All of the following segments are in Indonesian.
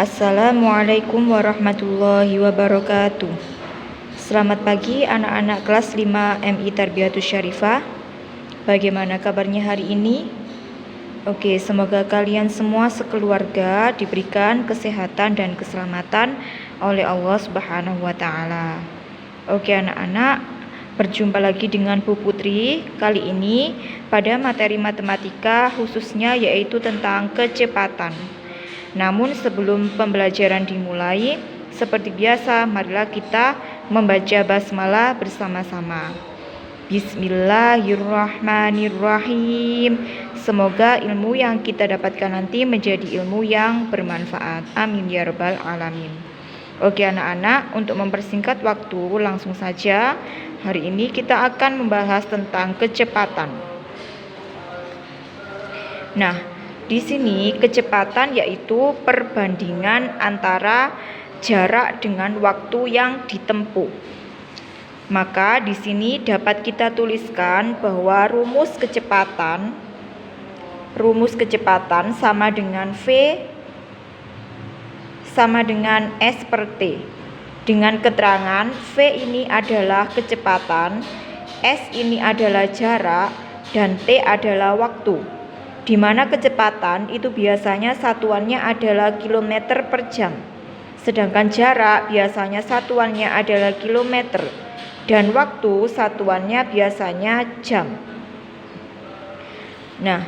Assalamualaikum warahmatullahi wabarakatuh. Selamat pagi anak-anak kelas 5 MI Tarbiyatus Syarifah. Bagaimana kabarnya hari ini? Oke, semoga kalian semua sekeluarga diberikan kesehatan dan keselamatan oleh Allah Subhanahu wa taala. Oke anak-anak, berjumpa lagi dengan Bu Putri. Kali ini pada materi matematika khususnya yaitu tentang kecepatan. Namun sebelum pembelajaran dimulai, seperti biasa, marilah kita membaca basmalah bersama-sama. Bismillahirrahmanirrahim. Semoga ilmu yang kita dapatkan nanti menjadi ilmu yang bermanfaat. Amin ya rabbal alamin. Oke anak-anak, untuk mempersingkat waktu, langsung saja. Hari ini kita akan membahas tentang kecepatan. Nah, di sini kecepatan yaitu perbandingan antara jarak dengan waktu yang ditempuh. Maka di sini dapat kita tuliskan bahwa rumus kecepatan sama dengan V sama dengan S per T. Dengan keterangan V ini adalah kecepatan, S ini adalah jarak, dan T adalah waktu. Di mana kecepatan itu biasanya satuannya adalah kilometer per jam, sedangkan jarak biasanya satuannya adalah kilometer, dan waktu satuannya biasanya jam. Nah,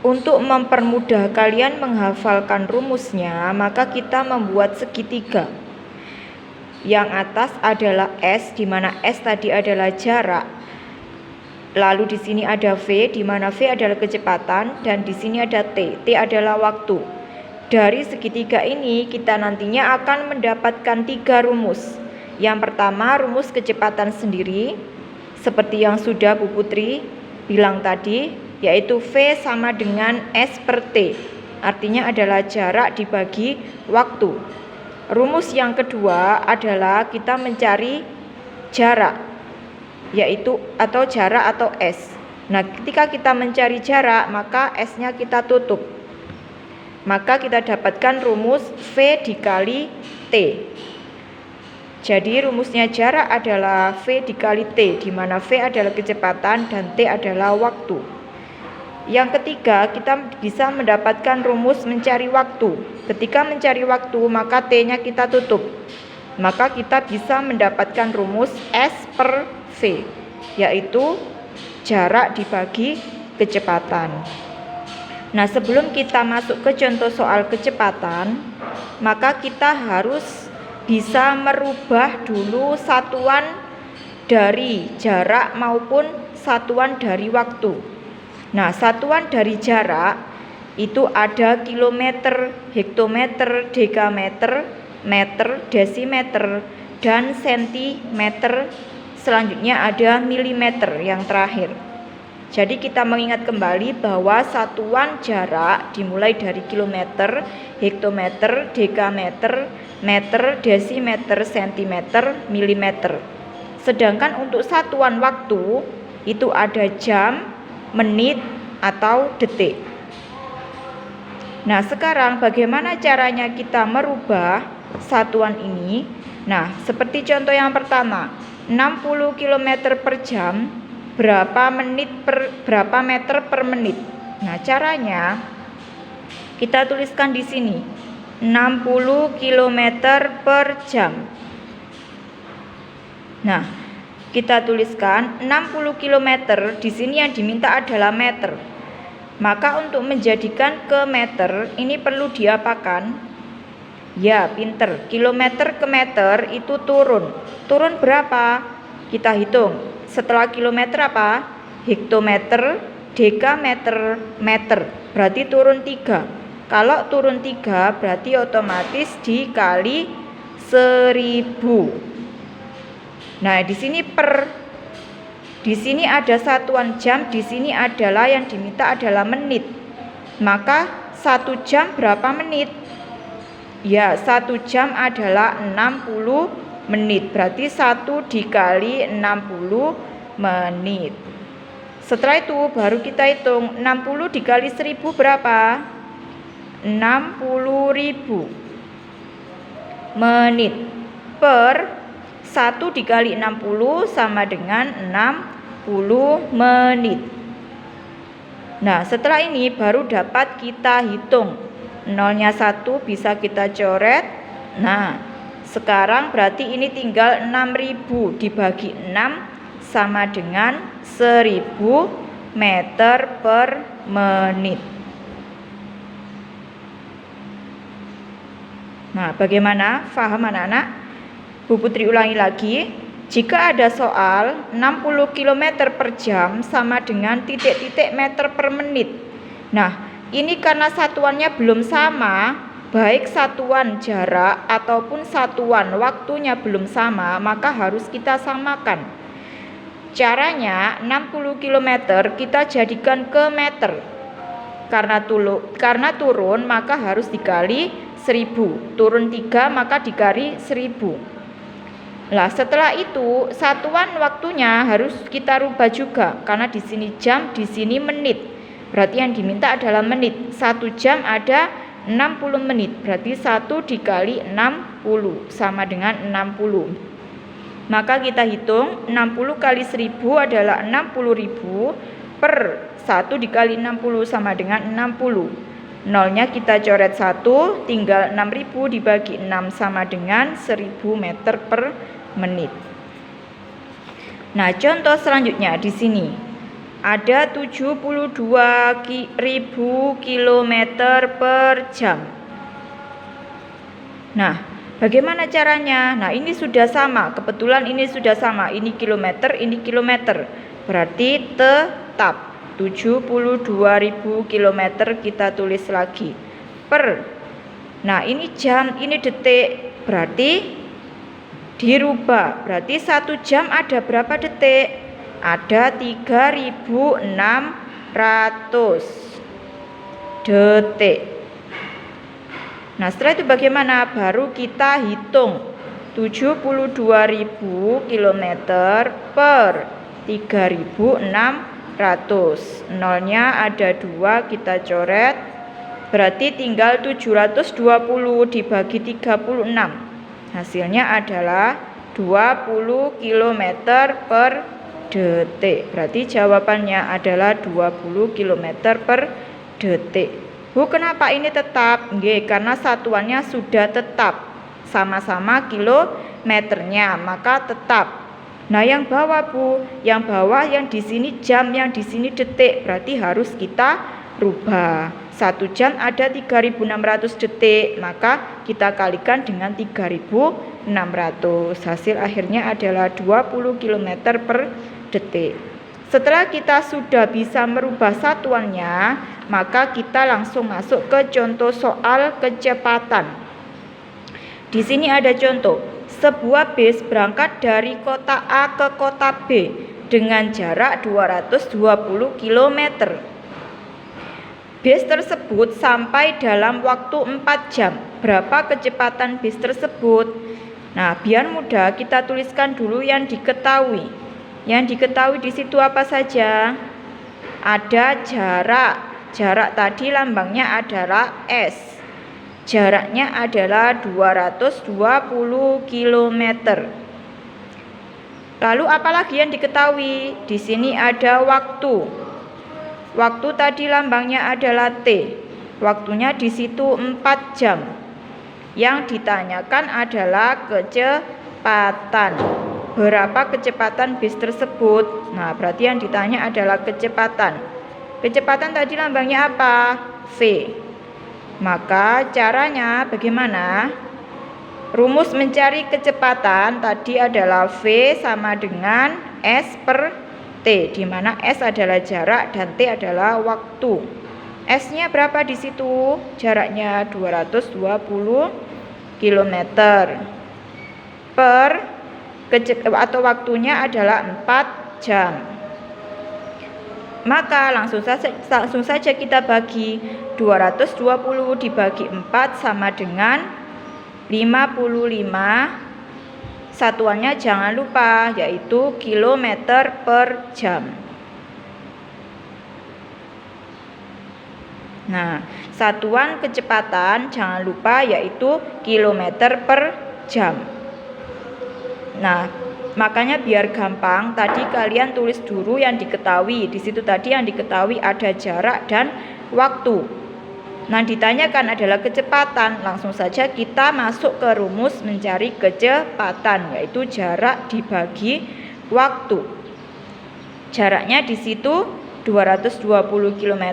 untuk mempermudah kalian menghafalkan rumusnya, maka kita membuat segitiga. Yang atas adalah S, di mana S tadi adalah jarak. Lalu di sini ada V, di mana V adalah kecepatan, dan di sini ada T. T adalah waktu. Dari segitiga ini kita nantinya akan mendapatkan 3 rumus. Yang pertama, rumus kecepatan sendiri, seperti yang sudah Bu Putri bilang tadi, yaitu V sama dengan S per T. Artinya adalah jarak dibagi waktu. Rumus yang kedua adalah kita mencari jarak, yaitu atau jarak atau S. Nah, ketika kita mencari jarak, maka S-nya kita tutup. Maka kita dapatkan rumus V dikali T. Jadi rumusnya jarak adalah V dikali T, di mana V adalah kecepatan dan T adalah waktu. Yang ketiga, kita bisa mendapatkan rumus mencari waktu. Ketika mencari waktu, maka T-nya kita tutup. Maka kita bisa mendapatkan rumus S per V, yaitu jarak dibagi kecepatan. Nah, sebelum kita masuk ke contoh soal kecepatan, maka kita harus bisa merubah dulu satuan dari jarak maupun satuan dari waktu. Nah, satuan dari jarak itu ada kilometer, hektometer, dekameter, meter, desimeter, dan sentimeter. Selanjutnya ada milimeter yang terakhir. Jadi kita mengingat kembali bahwa satuan jarak dimulai dari kilometer, hektometer, dekameter, meter, desimeter, sentimeter, milimeter. Sedangkan untuk satuan waktu itu ada jam, menit, atau detik. Nah, sekarang bagaimana caranya kita merubah satuan ini? Nah, seperti contoh yang pertama, 60 km per jam berapa meter per menit. Nah, caranya kita tuliskan di sini 60 km per jam. Nah, kita tuliskan 60 km, di sini yang diminta adalah meter. Maka untuk menjadikan ke meter ini perlu diapakan? Ya, pinter. Kilometer ke meter itu turun. Turun berapa? Kita hitung. Setelah kilometer apa? Hektometer, dekameter, meter. Berarti turun 3. Kalau turun 3 berarti otomatis dikali 1000. Nah, di sini di sini ada satuan jam, di sini adalah yang diminta adalah menit. Maka 1 jam berapa menit? Ya, 1 jam adalah 60 menit. Berarti 1 dikali 60 menit. Setelah itu baru kita hitung 60 dikali 1000 berapa? 60.000 menit per 1 dikali 60 sama dengan 60 menit. Nah, setelah ini baru dapat kita hitung. Nolnya 1 bisa kita coret. Nah, sekarang berarti ini tinggal 6.000 dibagi 6 sama dengan 1.000 meter per menit. Nah, bagaimana? Faham anak-anak? Bu Putri ulangi lagi. Jika ada soal 60 km per jam sama dengan titik-titik meter per menit. Nah, ini karena satuannya belum sama, baik satuan jarak ataupun satuan waktunya belum sama, maka harus kita samakan. Caranya 60 km kita jadikan ke meter. Karena turun maka harus dikali 1000. Turun 3 maka dikali 1000. Lah, setelah itu satuan waktunya harus kita rubah juga, karena di sini jam, di sini menit. Berarti yang diminta adalah menit. 1 jam ada 60 menit. Berarti 1 dikali 60 sama dengan 60. Maka kita hitung 60 kali 1000 adalah 60.000 per 1 dikali 60 sama dengan 60. Nolnya kita coret 1, tinggal 6.000 dibagi 6 sama dengan 1000 meter per menit. Nah, contoh selanjutnya di sini ada 72.000 km per jam. Nah, bagaimana caranya? Nah, ini sudah sama. Kebetulan ini sudah sama. Ini kilometer, ini kilometer. Berarti tetap 72.000 km kita tulis lagi per. Nah, ini jam, ini detik. Berarti dirubah. Berarti 1 jam ada berapa detik? Ada 3.600 detik. Nah, setelah itu bagaimana? Baru kita hitung 72.000 km per 3.600. Nolnya ada 2, kita coret. Berarti tinggal 720 dibagi 36. Hasilnya adalah 20 km per detik. Berarti jawabannya adalah 20 km per detik. Bu, kenapa ini tetap? Nggih, karena satuannya sudah tetap. Sama-sama kilometernya, maka tetap. Nah, yang bawah, Bu, yang bawah yang di sini jam, yang di sini detik. Berarti harus kita rubah. 1 jam ada 3.600 detik, maka kita kalikan dengan 3.600. Hasil akhirnya adalah 20 km per detik. Setelah kita sudah bisa merubah satuannya, maka kita langsung masuk ke contoh soal kecepatan. Di sini ada contoh. Sebuah bis berangkat dari kota A ke kota B dengan jarak 220 km. Bis tersebut sampai dalam waktu 4 jam. Berapa kecepatan bis tersebut? Nah, biar mudah kita tuliskan dulu yang diketahui. Yang diketahui di situ apa saja? Ada jarak. Jarak tadi lambangnya adalah S. Jaraknya adalah 220 km. Lalu apalagi yang diketahui? Di sini ada waktu. Waktu tadi lambangnya adalah T. Waktunya di situ 4 jam. Yang ditanyakan adalah kecepatan. Berapa kecepatan bis tersebut? Nah, berarti yang ditanya adalah kecepatan. Kecepatan tadi lambangnya apa? V. Maka caranya bagaimana? Rumus mencari kecepatan tadi adalah V sama dengan S per T, di mana S adalah jarak dan T adalah waktu. S-nya berapa di situ? Jaraknya 220 km per atau waktunya adalah 4 jam. Maka langsung saja kita bagi 220 dibagi 4 sama dengan 55. Satuannya jangan lupa, yaitu kilometer per jam. Nah, satuan kecepatan jangan lupa yaitu kilometer per jam. Nah, makanya biar gampang tadi kalian tulis dulu yang diketahui. Di situ tadi yang diketahui ada jarak dan waktu. Nah, ditanyakan adalah kecepatan. Langsung saja kita masuk ke rumus mencari kecepatan, yaitu jarak dibagi waktu. Jaraknya di situ 220 km,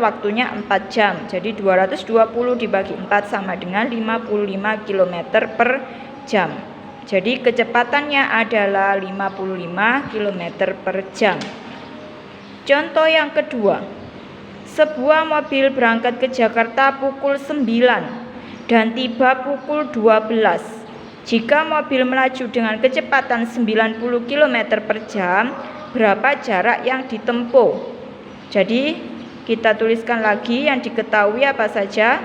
waktunya 4 jam. Jadi 220 dibagi 4 sama dengan 55 km per jam. Jadi kecepatannya adalah 55 km per jam. Contoh yang kedua. Sebuah mobil berangkat ke Jakarta pukul 9 dan tiba pukul 12. Jika mobil melaju dengan kecepatan 90 km per jam, berapa jarak yang ditempuh? Jadi kita tuliskan lagi yang diketahui apa saja.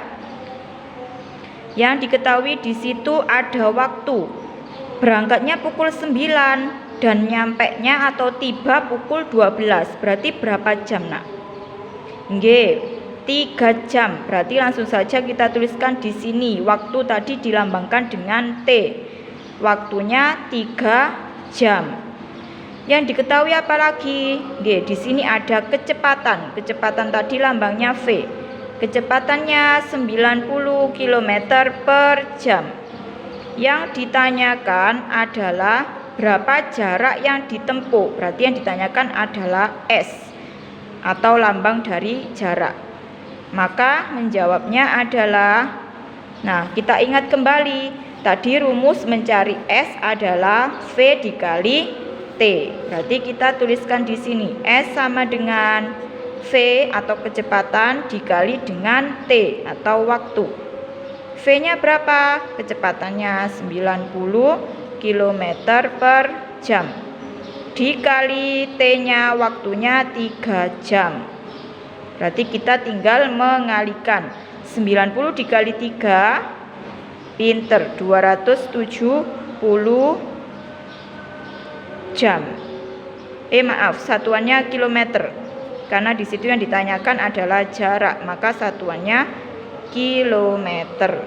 Yang diketahui di situ ada waktu. Berangkatnya pukul 9 dan nyampenya atau tiba pukul 12. Berarti berapa jam, Nak? Nggih, 3 jam. Berarti langsung saja kita tuliskan di sini. Waktu tadi dilambangkan dengan T. Waktunya 3 jam. Yang diketahui apa lagi? Nggih, di sini ada kecepatan. Kecepatan tadi lambangnya V. Kecepatannya 90 km per jam. Yang ditanyakan adalah berapa jarak yang ditempuh. Berarti yang ditanyakan adalah S atau lambang dari jarak. Maka menjawabnya adalah, nah, kita ingat kembali. Tadi rumus mencari S adalah V dikali T. Berarti kita tuliskan di sini S sama dengan V atau kecepatan dikali dengan T atau waktu. V-nya berapa? Kecepatannya 90 km per jam. Dikali T-nya waktunya 3 jam. Berarti kita tinggal mengalikan. 90 dikali 3, pinter, 270 jam. Satuannya kilometer. Karena di situ yang ditanyakan adalah jarak, maka satuannya kilometer.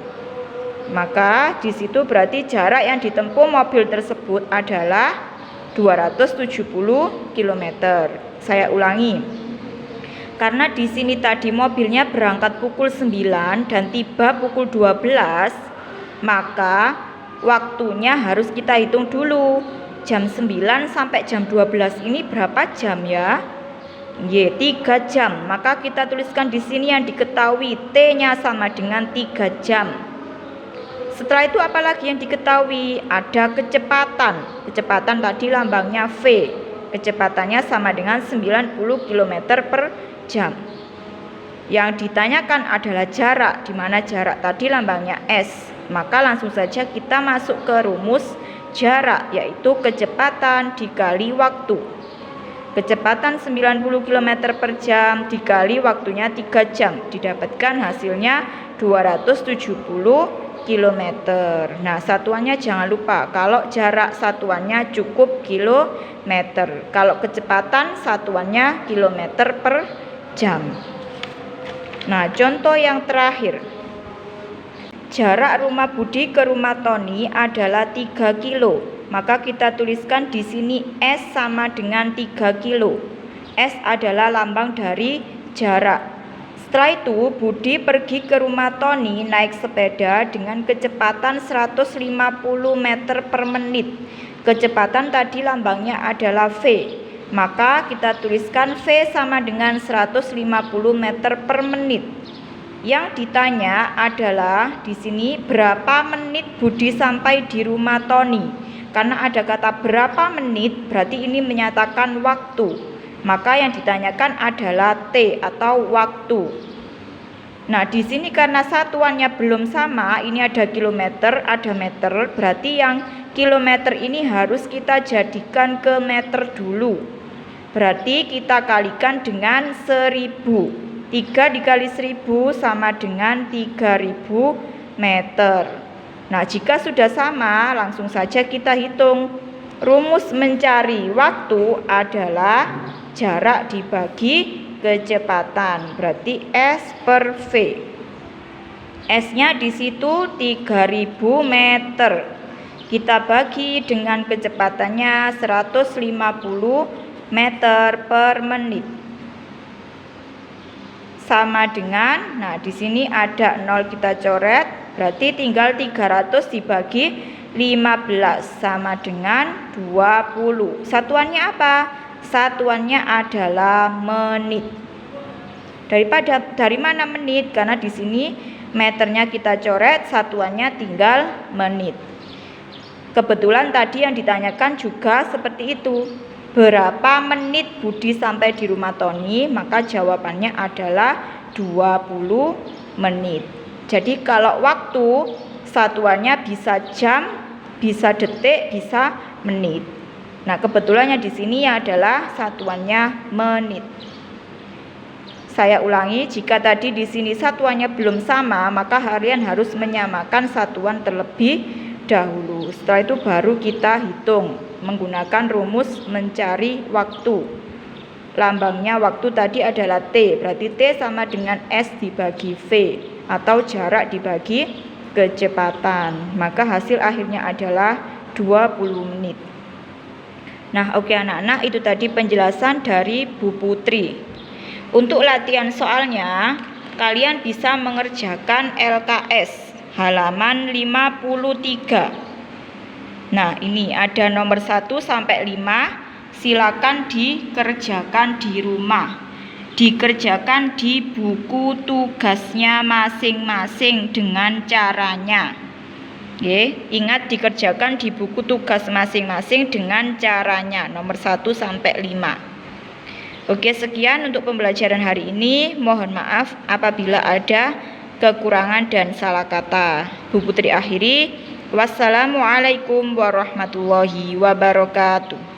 Maka di situ berarti jarak yang ditempuh mobil tersebut adalah 270 km. Saya ulangi. Karena di sini tadi mobilnya berangkat pukul 9 dan tiba pukul 12, maka waktunya harus kita hitung dulu. Jam 9 sampai jam 12 ini berapa jam ya? 3 jam. Maka kita tuliskan di sini yang diketahui T-nya sama dengan 3 jam. Setelah itu apalagi yang diketahui? Ada kecepatan. Kecepatan tadi lambangnya V. Kecepatannya sama dengan 90 km per jam. Yang ditanyakan adalah jarak, di mana jarak tadi lambangnya S. Maka langsung saja kita masuk ke rumus jarak, yaitu kecepatan dikali waktu. Kecepatan 90 km per jam dikali waktunya 3 jam. Didapatkan hasilnya 270 km. Nah, satuannya jangan lupa. Kalau jarak satuannya cukup kilometer. Kalau kecepatan satuannya kilometer per jam. Nah, contoh yang terakhir. Jarak rumah Budi ke rumah Tony adalah 3 kilo. Maka kita tuliskan di sini S sama dengan 3 kilo. S adalah lambang dari jarak. Setelah itu Budi pergi ke rumah Tony naik sepeda dengan kecepatan 150 meter per menit. Kecepatan tadi lambangnya adalah V. Maka kita tuliskan V sama dengan 150 meter per menit. Yang ditanya adalah di sini berapa menit Budi sampai di rumah Tony. Karena ada kata berapa menit, berarti ini menyatakan waktu. Maka yang ditanyakan adalah T atau waktu. Nah, di sini karena satuannya belum sama, ini ada kilometer, ada meter, berarti yang kilometer ini harus kita jadikan ke meter dulu. Berarti kita kalikan dengan 1000. 3 dikali 1000 sama dengan 3000 meter. Nah, jika sudah sama, langsung saja kita hitung. Rumus mencari waktu adalah jarak dibagi kecepatan. Berarti S per V. S-nya di situ 3000 meter. Kita bagi dengan kecepatannya 150 meter per menit. Sama dengan, nah di sini ada 0 kita coret, berarti tinggal 300 dibagi 15 sama dengan 20. Satuannya apa? Satuannya adalah menit. Dari mana menit? Karena di sini meternya kita coret, satuannya tinggal menit. Kebetulan tadi yang ditanyakan juga seperti itu. Berapa menit Budi sampai di rumah Tony? Maka jawabannya adalah 20 menit. Jadi kalau waktu satuannya bisa jam, bisa detik, bisa menit. Nah, kebetulannya di sini adalah satuannya menit. Saya ulangi, jika tadi di sini satuannya belum sama, maka kalian harus menyamakan satuan terlebih dahulu. Setelah itu baru kita hitung menggunakan rumus mencari waktu. Lambangnya waktu tadi adalah T, berarti T sama dengan S dibagi V atau jarak dibagi kecepatan. Maka hasil akhirnya adalah 20 menit. Nah, oke anak-anak, itu tadi penjelasan dari Bu Putri. Untuk latihan soalnya, kalian bisa mengerjakan LKS halaman 53. Nah, ini ada nomor 1 sampai 5. Silakan dikerjakan di rumah. Dikerjakan di buku tugasnya masing-masing dengan caranya. Oke, ingat dikerjakan di buku tugas masing-masing dengan caranya nomor 1 sampai 5. Oke, sekian untuk pembelajaran hari ini. Mohon maaf apabila ada kekurangan dan salah kata. Bu Putri akhiri. Wassalamualaikum warahmatullahi wabarakatuh.